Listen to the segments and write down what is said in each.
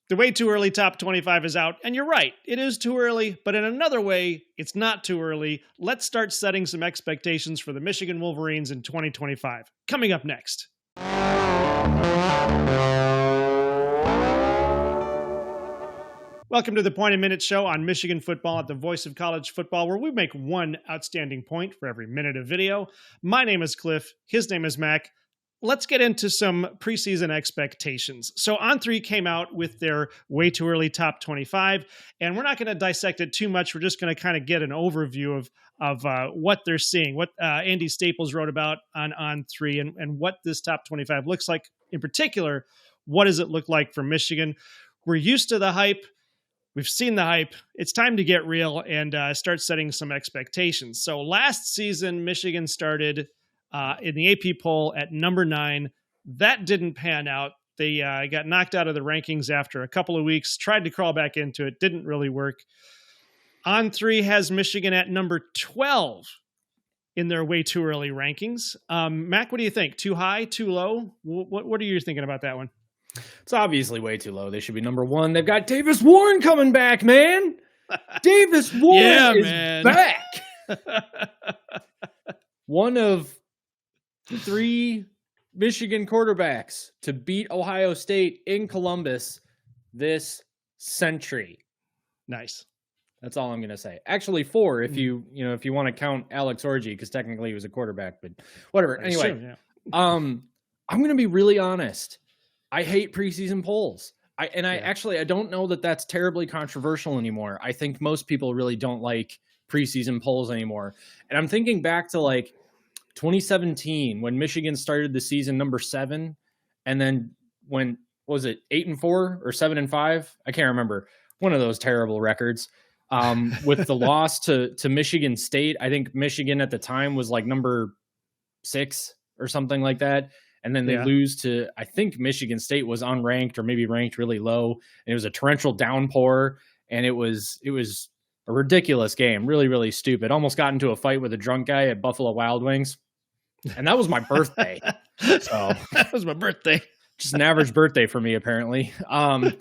The way too early top 25 is out, and you're right, it is too early, but in another way, it's not too early. Let's start setting some expectations for the Michigan Wolverines in 2025. Coming up next. Welcome to the Point a Minute show on Michigan football at the Voice of College Football, where we make one outstanding point for every minute of video. My name is Cliff. His name is Mac. Let's get into some preseason expectations. So On3 came out with their way too early top 25, and we're not going to dissect it too much. We're just going to kind of get an overview of what they're seeing, what Andy Staples wrote about on On3, and what this top 25 looks like. In particular, what does it look like for Michigan? We're used to the hype. We've seen the hype. It's time to get real and start setting some expectations. So last season, Michigan started in the AP poll at number 9. That didn't pan out. They got knocked out of the rankings after a couple of weeks, tried to crawl back into it, didn't really work. On3 has Michigan at number 12 in their way too early rankings. Mac, what do you think? Too high, too low? What are you thinking about that one? It's obviously way too low. They should be number 1. They've got Davis Warren coming back, man. Davis Warren is back. One of 3 Michigan quarterbacks to beat Ohio State in Columbus this century. Nice. That's all I'm going to say. Actually, 4 if you want to count Alex Orji, because technically he was a quarterback, but whatever. Anyway, true, yeah. I'm going to be really honest. I hate preseason polls. I don't know that that's terribly controversial anymore. I think most people really don't like preseason polls anymore. And I'm thinking back to like 2017 when Michigan started the season number 7, and then when was it 8-4 or 7-5? I can't remember. One of those terrible records. With the loss to Michigan State, I think Michigan at the time was like number 6 or something like that. And then they lose to, I think Michigan State was unranked or maybe ranked really low. And it was a torrential downpour. And it was a ridiculous game. Really, really stupid. Almost got into a fight with a drunk guy at Buffalo Wild Wings. And that was my birthday. So that was my birthday. Just an average birthday for me, apparently. When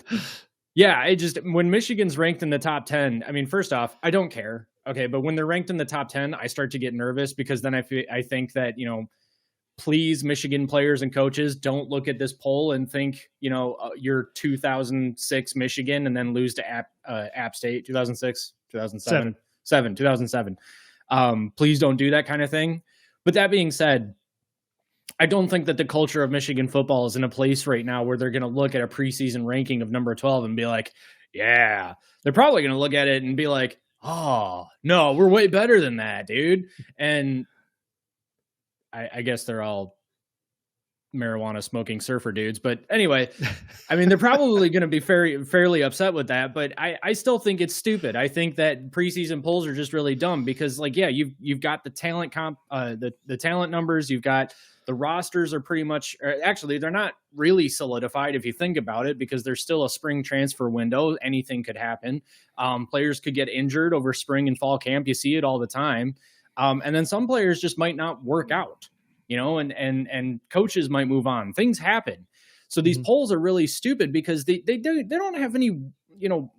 Michigan's ranked in the top 10, I mean, first off, I don't care. Okay. But when they're ranked in the top 10, I start to get nervous because then I think that, please, Michigan players and coaches, don't look at this poll and think, you're 2006 Michigan and then lose to App State, 2006, 2007. Please don't do that kind of thing. But that being said, I don't think that the culture of Michigan football is in a place right now where they're going to look at a preseason ranking of number 12 and be like, yeah, they're probably going to look at it and be like, oh, no, we're way better than that, dude. And I guess they're all marijuana smoking surfer dudes. But anyway, I mean, they're probably going to be fairly upset with that. But I still think it's stupid. I think that preseason polls are just really dumb because, you've got the talent the talent numbers. You've got the rosters are pretty much actually they're not really solidified if you think about it because there's still a spring transfer window. Anything could happen. Players could get injured over spring and fall camp. You see it all the time. And then some players just might not work out, and coaches might move on. Things happen. So these polls are really stupid because they don't have any,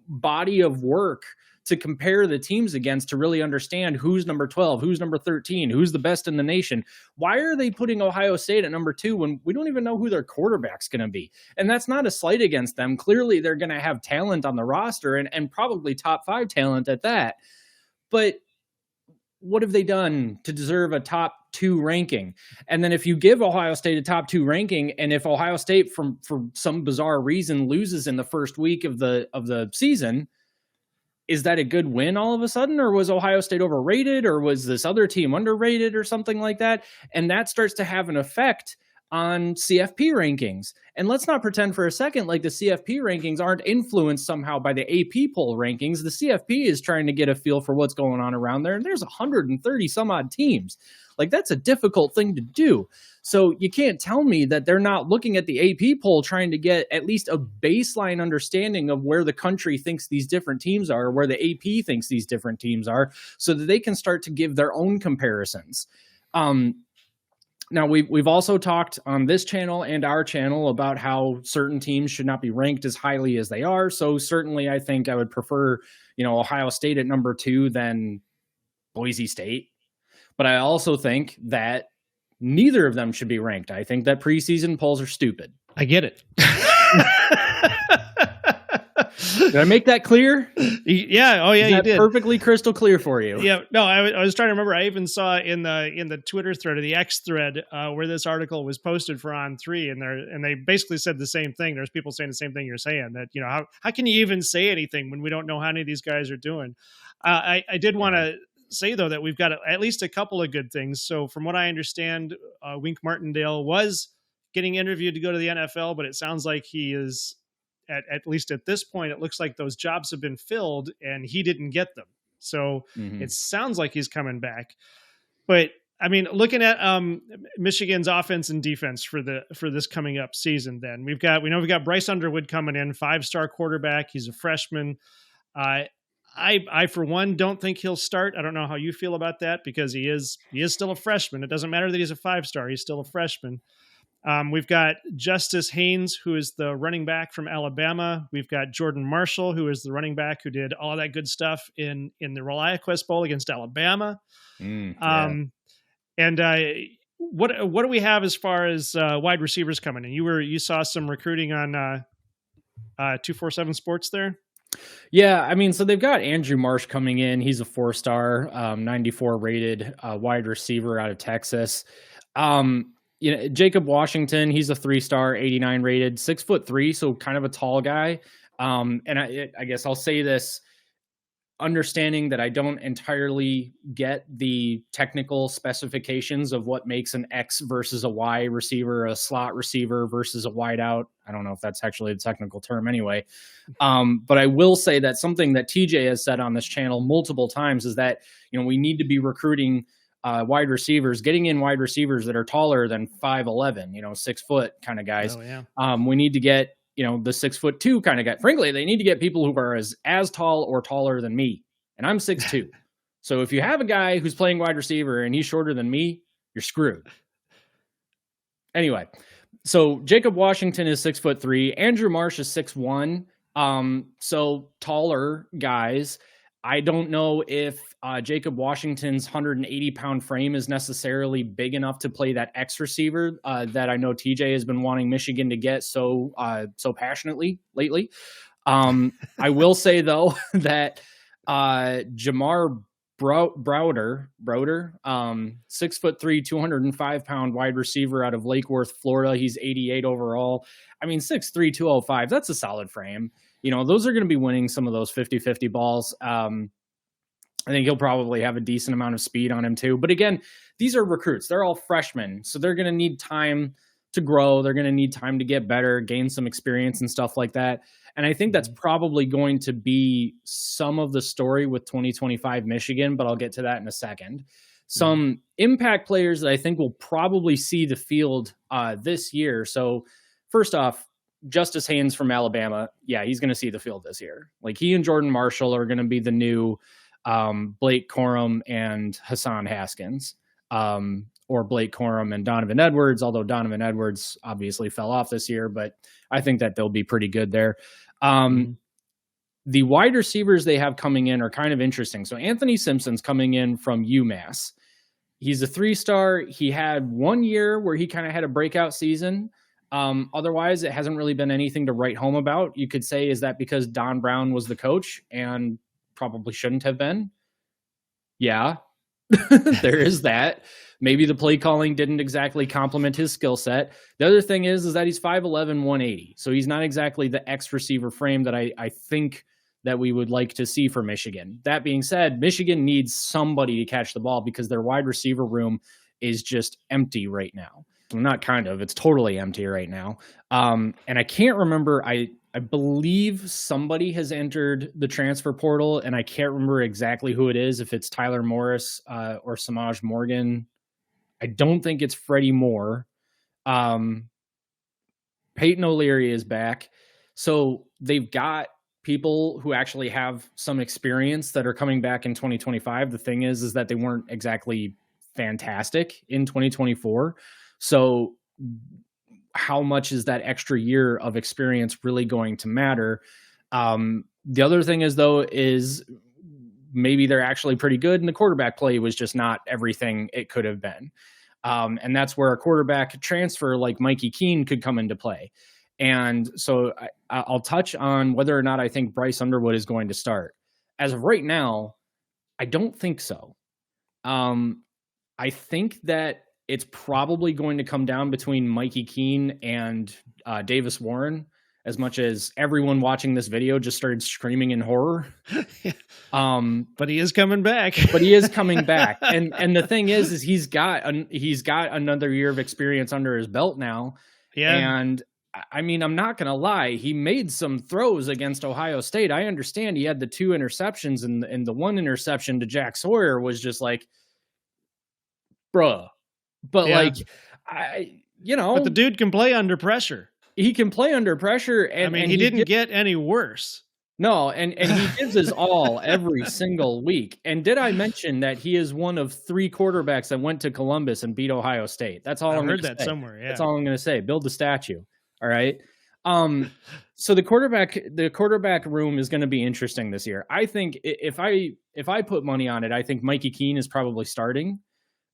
body of work to compare the teams against to really understand who's number 12, who's number 13, who's the best in the nation. Why are they putting Ohio State at number 2 when we don't even know who their quarterback's going to be? And that's not a slight against them. Clearly they're going to have talent on the roster and probably top 5 talent at that. But what have they done to deserve a top 2 ranking? And then if you give Ohio State a top 2 ranking, and if Ohio State for some bizarre reason loses in the first week of the season, is that a good win all of a sudden? Or was Ohio State overrated? Or was this other team underrated or something like that? And that starts to have an effect on CFP rankings. And let's not pretend for a second like the CFP rankings aren't influenced somehow by the AP poll rankings. The CFP is trying to get a feel for what's going on around there. And there's 130 some odd teams. Like, that's a difficult thing to do. So you can't tell me that they're not looking at the AP poll trying to get at least a baseline understanding of where the country thinks these different teams are, where the AP thinks these different teams are, so that they can start to give their own comparisons. Now, we've also talked on this channel and our channel about how certain teams should not be ranked as highly as they are. So certainly I think I would prefer, Ohio State at number 2 than Boise State. But I also think that neither of them should be ranked. I think that preseason polls are stupid. I get it. Did I make that clear? Yeah. Oh, yeah, you did. Perfectly crystal clear for you. Yeah. No, I was trying to remember. I even saw in the Twitter thread or the X thread where this article was posted for On3, and they basically said the same thing. There's people saying the same thing you're saying, that how can you even say anything when we don't know how any of these guys are doing? I did want to say though that we've got at least a couple of good things. So from what I understand, Wink Martindale was getting interviewed to go to the NFL, but it sounds like he is. At least at this point, it looks like those jobs have been filled and he didn't get them. So It sounds like he's coming back. But I mean, looking at Michigan's offense and defense for this coming up season, then we've got Bryce Underwood coming in, 5-star quarterback. He's a freshman. I for one don't think he'll start. I don't know how you feel about that, because he is still a freshman. It doesn't matter that he's a 5-star. He's still a freshman. We've got Justice Haynes, who is the running back from Alabama. We've got Jordan Marshall, who is the running back who did all of that good stuff in the ReliaQuest Bowl against Alabama. And what do we have as far as wide receivers coming in? You saw some recruiting on 247 Sports there. Yeah, I mean, so they've got Andrew Marsh coming in. He's a 4-star, 94 rated wide receiver out of Texas. Jacob Washington, he's a 3-star, 89 rated, 6'3", so kind of a tall guy. And I guess I'll say this, understanding that I don't entirely get the technical specifications of what makes an X versus a Y receiver, a slot receiver versus a wideout. I don't know if that's actually the technical term anyway. But I will say that something that TJ has said on this channel multiple times is that, we need to be recruiting wide receivers, getting in wide receivers that are taller than 5'11", 6 foot kind of guys. Oh, yeah. We need to get, the 6'2" kind of guy. Frankly, they need to get people who are as tall or taller than me. And I'm 6'2". So if you have a guy who's playing wide receiver and he's shorter than me, you're screwed. Anyway, so Jacob Washington is 6'3". Andrew Marsh is 6'1". So taller guys. I don't know if Jacob Washington's 180-pound frame is necessarily big enough to play that X receiver that I know TJ has been wanting Michigan to get so passionately lately. I will say, though, that Jamar Browder, 6'3", 205-pound wide receiver out of Lake Worth, Florida. He's 88 overall. I mean, 6'3", 205, that's a solid frame. Those are going to be winning some of those 50-50 balls. I think he'll probably have a decent amount of speed on him too. But again, these are recruits. They're all freshmen. So they're going to need time to grow. They're going to need time to get better, gain some experience and stuff like that. And I think that's probably going to be some of the story with 2025 Michigan, but I'll get to that in a second. Some impact players that I think will probably see the field this year. So first off, Justice Haynes from Alabama. Yeah, he's going to see the field this year. Like, he and Jordan Marshall are going to be the new Blake Corum and Hassan Haskins, or Blake Corum and Donovan Edwards, although Donovan Edwards obviously fell off this year, but I think that they'll be pretty good there. The wide receivers they have coming in are kind of interesting. So Anthony Simpson's coming in from UMass. He's a 3-star. He had 1 year where he kind of had a breakout season. Otherwise, it hasn't really been anything to write home about. You could say, is that because Don Brown was the coach and probably shouldn't have been? Yeah, there is that. Maybe the play calling didn't exactly complement his skill set. The other thing is that he's 5'11", 180. So he's not exactly the X receiver frame that I think that we would like to see for Michigan. That being said, Michigan needs somebody to catch the ball because their wide receiver room is just empty right now. Not kind of, it's totally empty right now. And I can't remember, I believe somebody has entered the transfer portal, and I can't remember exactly who it is, if it's Tyler Morris or Samaj Morgan. I don't think it's Freddie Moore. Peyton O'Leary is back. So they've got people who actually have some experience that are coming back in 2025. The thing is that they weren't exactly fantastic in 2024. So how much is that extra year of experience really going to matter? The other thing is, though, is maybe they're actually pretty good and the quarterback play was just not everything it could have been. And that's where a quarterback transfer like Mikey Keene could come into play. And so I'll touch on whether or not I think Bryce Underwood is going to start. As of right now, I don't think so. I think that it's probably going to come down between Mikey Keene and Davis Warren, as much as everyone watching this video just started screaming in horror. But he is coming back. And the thing is he's got another year of experience under his belt now. Yeah. And I mean, I'm not going to lie. He made some throws against Ohio State. I understand he had the 2 interceptions and the 1 interception to Jack Sawyer was just like, bruh. But yeah. But the dude can play under pressure. He can play under pressure. And he didn't get any worse. No, and he gives his all every single week. And did I mention that he is one of 3 quarterbacks that went to Columbus and beat Ohio State? That's all I've heard that somewhere. Yeah. That's all I'm going to say. Build the statue. All right. So the quarterback room is going to be interesting this year. I think if I put money on it, I think Mikey Keene is probably starting.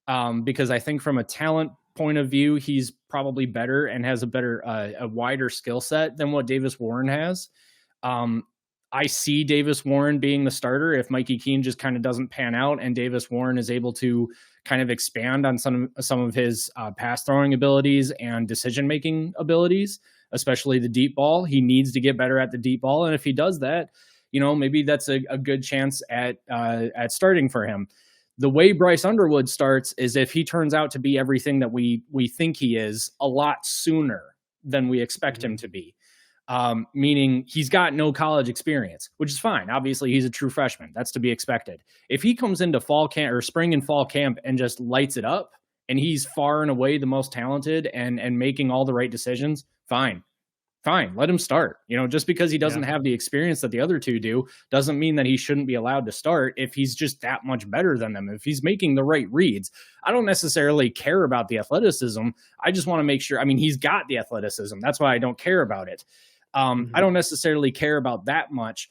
Because I think from a talent point of view, he's probably better and has a wider skill set than what Davis Warren has. I see Davis Warren being the starter if Mikey Keene just kind of doesn't pan out and Davis Warren is able to kind of expand on some of his pass throwing abilities and decision-making abilities, especially the deep ball. He needs to get better at the deep ball. And if he does that, maybe that's a good chance at starting for him. The way Bryce Underwood starts is if he turns out to be everything that we think he is a lot sooner than we expect him to be. Meaning he's got no college experience, which is fine. Obviously, he's a true freshman. That's to be expected. If he comes into fall camp or spring and fall camp and just lights it up and he's far and away the most talented and making all the right decisions, fine. Let him start. Just because he doesn't have the experience that the other 2 do doesn't mean that he shouldn't be allowed to start if he's just that much better than them. If he's making the right reads, I don't necessarily care about the athleticism. I just want to make sure. I mean, he's got the athleticism. That's why I don't care about it. I don't necessarily care about that much,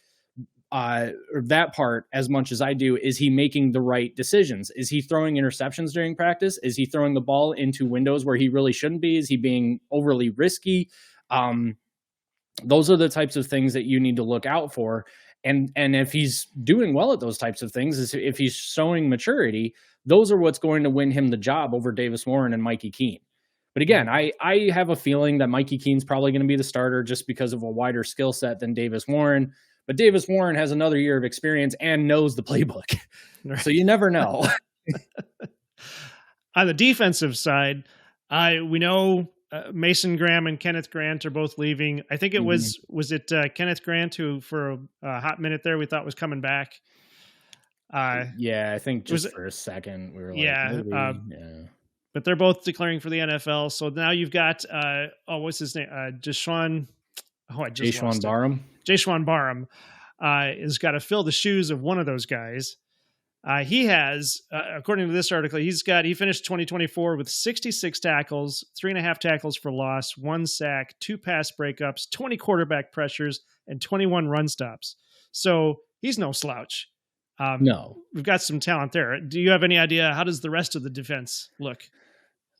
or that part as much as I do. Is he making the right decisions? Is he throwing interceptions during practice? Is he throwing the ball into windows where he really shouldn't be? Is he being overly risky? Those are the types of things that you need to look out for. And if he's doing well at those types of things, if he's showing maturity, those are what's going to win him the job over Davis Warren and Mikey Keene. But again, I have a feeling that Mikey Keene's probably going to be the starter just because of a wider skill set than Davis Warren. But Davis Warren has another year of experience and knows the playbook. So you never know. On the defensive side, we know Mason Graham and Kenneth Grant are both leaving. I think it was it Kenneth Grant who for a hot minute there we thought was coming back. I think just for a second we were like, but they're both declaring for the NFL. So now you've got what's his name? Jashwan Barham. Jashwan Barham has got to fill the shoes of one of those guys. He has, according to this article, he finished 2024 with 66 tackles, 3.5 tackles for loss, 1 sack, 2 pass breakups, 20 quarterback pressures, and 21 run stops. So he's no slouch. No, we've got some talent there. Do you have any idea how does the rest of the defense look?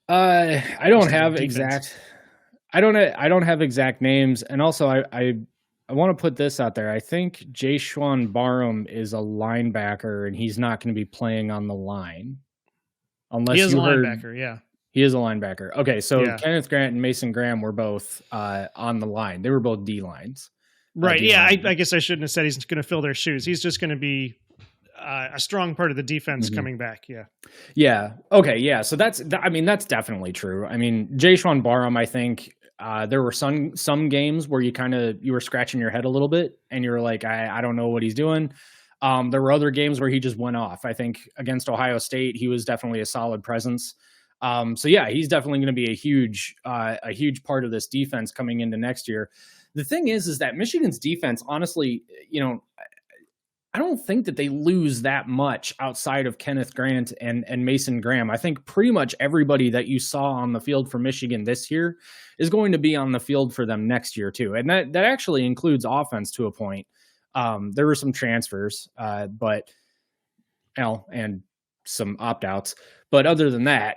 I don't have exact names, and also I want to put this out there. I think Jashwan Barham is a linebacker, and he's not going to be playing on the line. Unless he is a linebacker, yeah. He is a linebacker. Okay, so Kenneth Grant and Mason Graham were both on the line. They were both D lines. Right, I guess I shouldn't have said he's going to fill their shoes. He's just going to be a strong part of the defense coming back, Yeah. Okay, yeah. So that's definitely true. I mean, Jashwan Barham, I think there were some games where you were scratching your head a little bit and you're like, I don't know what he's doing. There were other games where he just went off. I think against Ohio State, he was definitely a solid presence. So yeah, he's definitely going to be a huge part of this defense coming into next year. The thing is that Michigan's defense, honestly, I don't think that they lose that much outside of Kenneth Grant and Mason Graham. I think pretty much everybody that you saw on the field for Michigan this year is going to be on the field for them next year too. And that actually includes offense to a point. There were some transfers, but and some opt-outs. But other than that,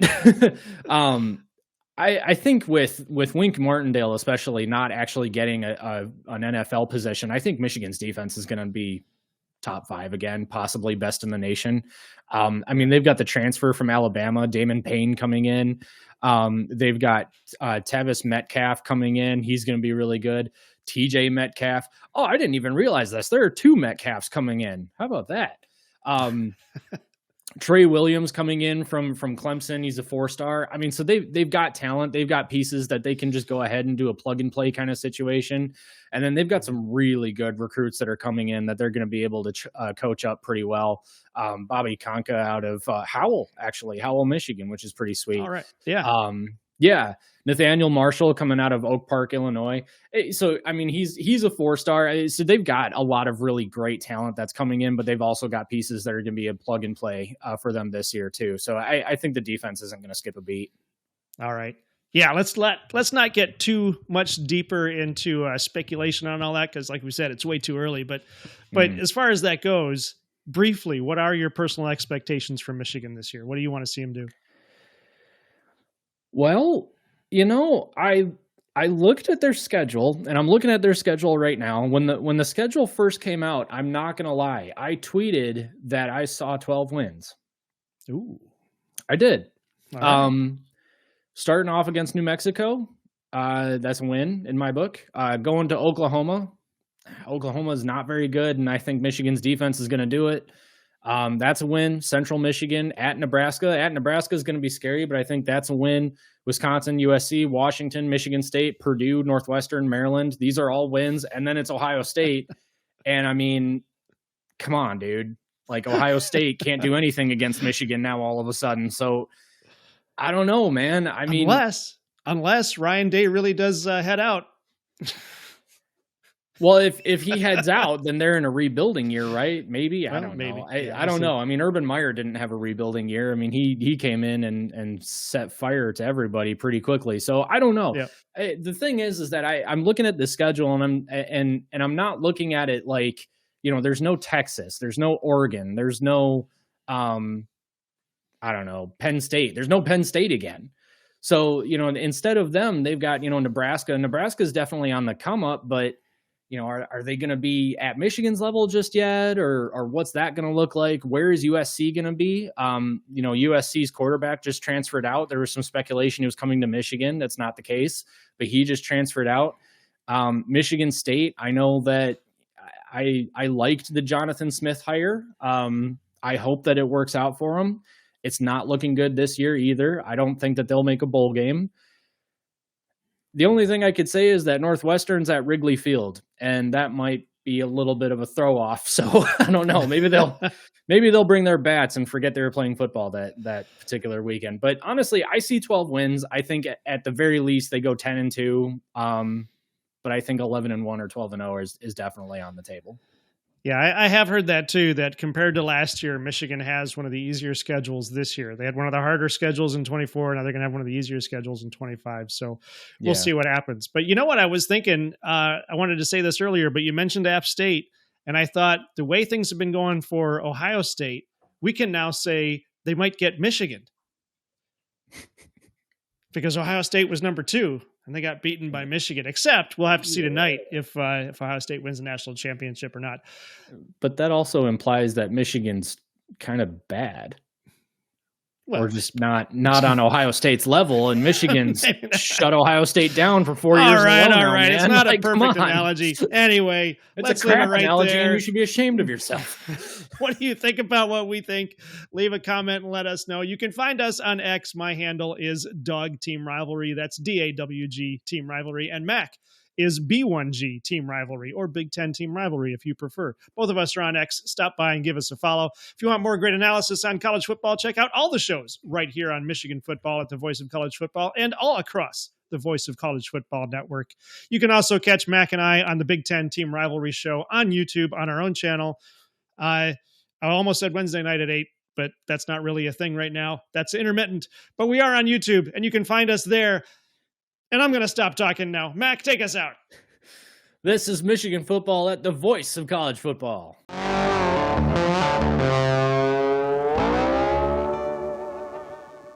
I think with Wink Martindale, especially not actually getting an NFL position, I think Michigan's defense is going to be top 5 again, possibly best in the nation. I mean, they've got the transfer from Alabama, Damon Payne coming in. They've got Tavis Metcalf coming in. He's going to be really good. TJ Metcalf. Oh, I didn't even realize this. There are 2 Metcalfs coming in. How about that? Trey Williams coming in from Clemson. He's a 4-star. I mean, so they've got talent. They've got pieces that they can just go ahead and do a plug and play kind of situation. And then they've got some really good recruits that are coming in that they're going to be able to coach up pretty well. Bobby Conka out of Howell, Michigan, which is pretty sweet. All right. Yeah. Yeah. Nathaniel Marshall coming out of Oak Park, Illinois. So, I mean, he's a 4-star. So they've got a lot of really great talent that's coming in, but they've also got pieces that are going to be a plug and play for them this year too. So I think the defense isn't going to skip a beat. All right. Yeah. Let's not get too much deeper into speculation on all that, because like we said, it's way too early. But as far as that goes, briefly, what are your personal expectations for Michigan this year? What do you want to see them do? Well, I looked at their schedule, and I'm looking at their schedule right now. When the schedule first came out, I'm not going to lie, I tweeted that I saw 12 wins. Ooh. I did. Right. Starting off against New Mexico, that's a win in my book. Going to Oklahoma is not very good, and I think Michigan's defense is going to do it. That's a win. Central Michigan at Nebraska. At Nebraska is going to be scary, but I think that's a win. Wisconsin, USC, Washington, Michigan State, Purdue, Northwestern, Maryland. These are all wins. And then it's Ohio State. And I mean, come on, dude. Like, Ohio State can't do anything against Michigan now all of a sudden. So I don't know, man. I mean, unless Ryan Day really does head out. Well, if he heads out, then they're in a rebuilding year, right? Maybe. I don't know. I don't know. I mean, Urban Meyer didn't have a rebuilding year. I mean, he came in and set fire to everybody pretty quickly. So I don't know. Yep. The thing is that I'm looking at the schedule, and I'm not looking at it like, there's no Texas, there's no Oregon, there's no I don't know, Penn State. There's no Penn State again. So, instead of them, they've got, Nebraska. Nebraska's definitely on the come up, but are they going to be at Michigan's level just yet? Or what's that going to look like? Where is USC going to be? USC's quarterback just transferred out. There was some speculation he was coming to Michigan. That's not the case, but he just transferred out. Michigan State, I know that I liked the Jonathan Smith hire. I hope that it works out for him. It's not looking good this year either. I don't think that they'll make a bowl game. The only thing I could say is that Northwestern's at Wrigley Field, and that might be a little bit of a throw off. So I don't know. Maybe they'll bring their bats and forget they were playing football that particular weekend. But honestly, I see 12 wins. I think at the very least they go 10-2. But I think 11-1 or 12-0 is definitely on the table. Yeah, I have heard that too, that compared to last year, Michigan has one of the easier schedules this year. They had one of the harder schedules in 24. Now they're going to have one of the easier schedules in 25. So we'll see what happens. But you know what I was thinking? I wanted to say this earlier, but you mentioned App State. And I thought the way things have been going for Ohio State, we can now say they might get Michigan. Because Ohio State was number 2. And they got beaten by Michigan, except we'll have to see tonight if Ohio State wins the national championship or not. But that also implies that Michigan's kind of bad. Well, or just not on Ohio State's level, and Michigan's shut Ohio State down for 4 years. All right. It's not a perfect analogy. Anyway, it's a crap analogy, and you should be ashamed of yourself. What do you think about what we think? Leave a comment and let us know. You can find us on X. My handle is Dog Team Rivalry. That's DAWG Team Rivalry. And Mac is B1G Team Rivalry, or Big Ten Team Rivalry if you prefer. Both of us are on X. Stop by and give us a follow. If you want more great analysis on college football, check out all the shows right here on Michigan Football at the Voice of College Football and all across the Voice of College Football Network. You can also catch Mac and I on the Big Ten Team Rivalry show on YouTube on our own channel. I almost said Wednesday night at 8, but that's not really a thing right now. That's intermittent. But we are on YouTube, and you can find us there. And I'm going to stop talking now. Mac, take us out. This is Michigan Football at the voice of college football.